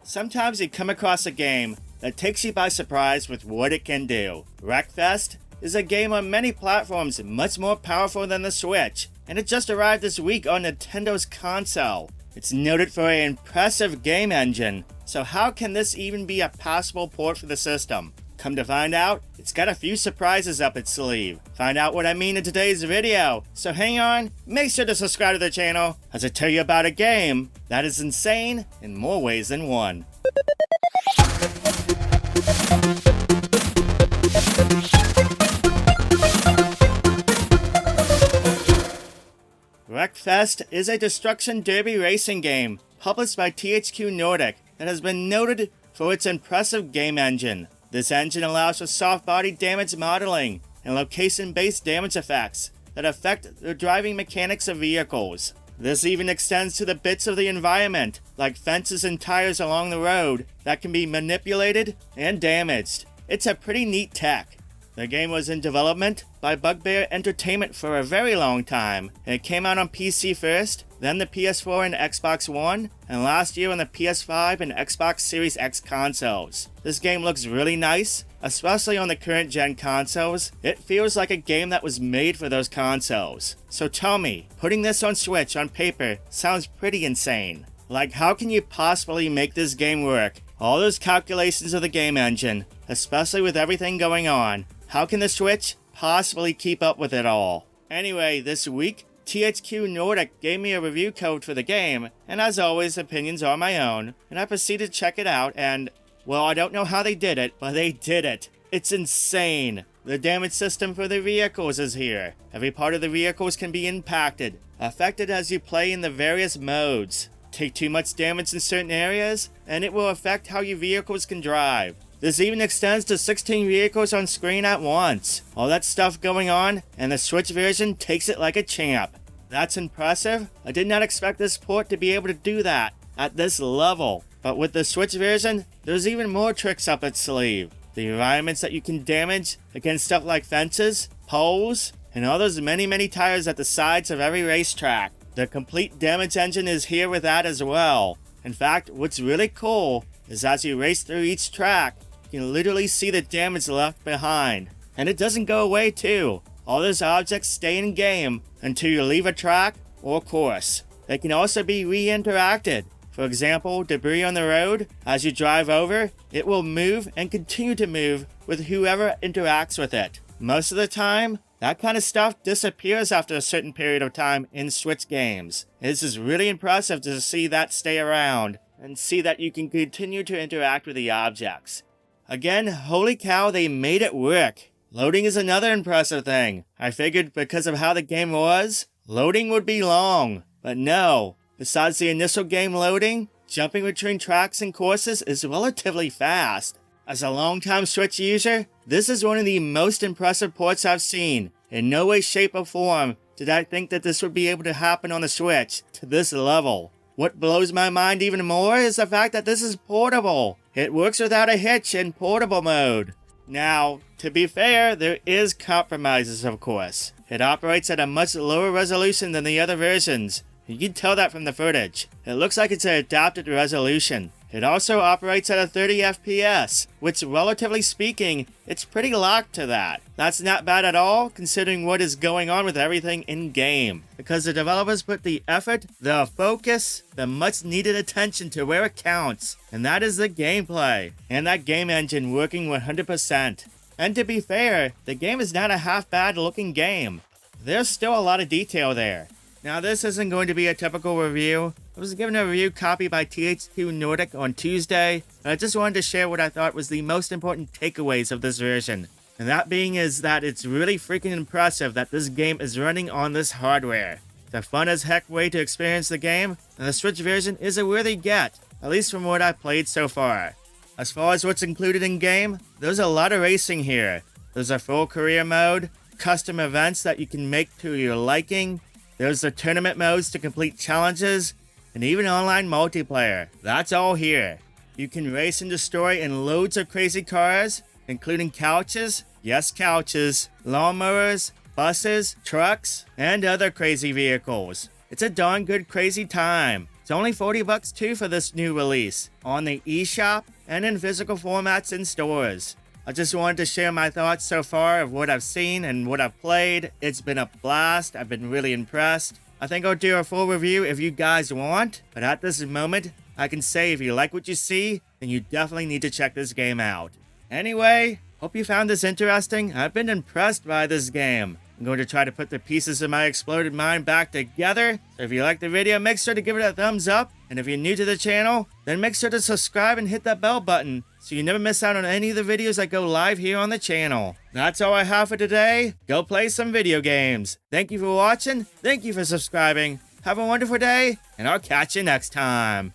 Sometimes you come across a game that takes you by surprise with what it can do. Wreckfest is a game on many platforms much more powerful than the Switch, and it just arrived this week on Nintendo's console. It's noted for an impressive game engine, so how can this even be a possible port for the system? Come to find out, it's got a few surprises up its sleeve. Find out what I mean in today's video, so hang on, make sure to subscribe to the channel as I tell you about a game that is insane in more ways than one. Wreckfest is a destruction derby racing game published by THQ Nordic that has been noted for its impressive game engine. This engine allows for soft body damage modeling and location-based damage effects that affect the driving mechanics of vehicles. This even extends to the bits of the environment, like fences and tires along the road, that can be manipulated and damaged. It's a pretty neat tech. The game was in development by Bugbear Entertainment for a very long time, and it came out on PC first, then the PS4 and Xbox One, and last year on the PS5 and Xbox Series X consoles. This game looks really nice, especially on the current gen consoles. It feels like a game that was made for those consoles. So tell me, putting this on Switch on paper sounds pretty insane. Like, how can you possibly make this game work? All those calculations of the game engine, especially with everything going on. How can the Switch possibly keep up with it all? Anyway, this week, THQ Nordic gave me a review code for the game, and as always, opinions are my own, and I proceeded to check it out, and, well, I don't know how they did it, but they did it. It's insane. The damage system for the vehicles is here. Every part of the vehicles can be impacted, affected as you play in the various modes. Take too much damage in certain areas, and it will affect how your vehicles can drive. This even extends to 16 vehicles on screen at once. All that stuff going on, and the Switch version takes it like a champ. That's impressive. I did not expect this port to be able to do that at this level. But with the Switch version, there's even more tricks up its sleeve. The environments that you can damage against stuff like fences, poles, and all those many tires at the sides of every racetrack. The complete damage engine is here with that as well. In fact, what's really cool is as you race through each track, you can literally see the damage left behind. And it doesn't go away too. All those objects stay in game until you leave a track or course. They can also be re-interacted. For example, debris on the road, as you drive over, it will move and continue to move with whoever interacts with it. Most of the time, that kind of stuff disappears after a certain period of time in Switch games. This is really impressive to see that stay around and see that you can continue to interact with the objects. Again, holy cow, they made it work. Loading is another impressive thing. I figured because of how the game was, loading would be long. But no, besides the initial game loading, jumping between tracks and courses is relatively fast. As a longtime Switch user, this is one of the most impressive ports I've seen. In no way, shape, or form did I think that this would be able to happen on the Switch to this level. What blows my mind even more is the fact that this is portable. It works without a hitch in portable mode. Now, to be fair, there is compromises, of course. It operates at a much lower resolution than the other versions. You can tell that from the footage. It looks like it's an adapted resolution. It also operates at a 30 FPS, which, relatively speaking, it's pretty locked to that. That's not bad at all, considering what is going on with everything in-game. Because the developers put the effort, the focus, the much-needed attention to where it counts, and that is the gameplay, and that game engine working 100%. And to be fair, the game is not a half-bad looking game. There's still a lot of detail there. Now, this isn't going to be a typical review. I was given a review copy by THQ Nordic on Tuesday, and I just wanted to share what I thought was the most important takeaways of this version. And that being is that it's really freaking impressive that this game is running on this hardware. It's a fun as heck way to experience the game, and the Switch version is a worthy get, at least from what I've played so far. As far as what's included in game, there's a lot of racing here. There's a full career mode, custom events that you can make to your liking, there's the tournament modes to complete challenges, and even online multiplayer. That's all here. You can race and destroy in loads of crazy cars, including couches, yes couches, lawnmowers, buses, trucks, and other crazy vehicles. It's a darn good crazy time. It's only $40 too for this new release, on the eShop and in physical formats in stores. I just wanted to share my thoughts so far of what I've seen and what I've played. It's been a blast. I've been really impressed. I think I'll do a full review if you guys want, but at this moment, I can say if you like what you see, then you definitely need to check this game out. Anyway, hope you found this interesting. I've been impressed by this game. I'm going to try to put the pieces of my exploded mind back together. So if you like the video, make sure to give it a thumbs up. And if you're new to the channel, then make sure to subscribe and hit that bell button so you never miss out on any of the videos that go live here on the channel. That's all I have for today. Go play some video games. Thank you for watching. Thank you for subscribing. Have a wonderful day, and I'll catch you next time.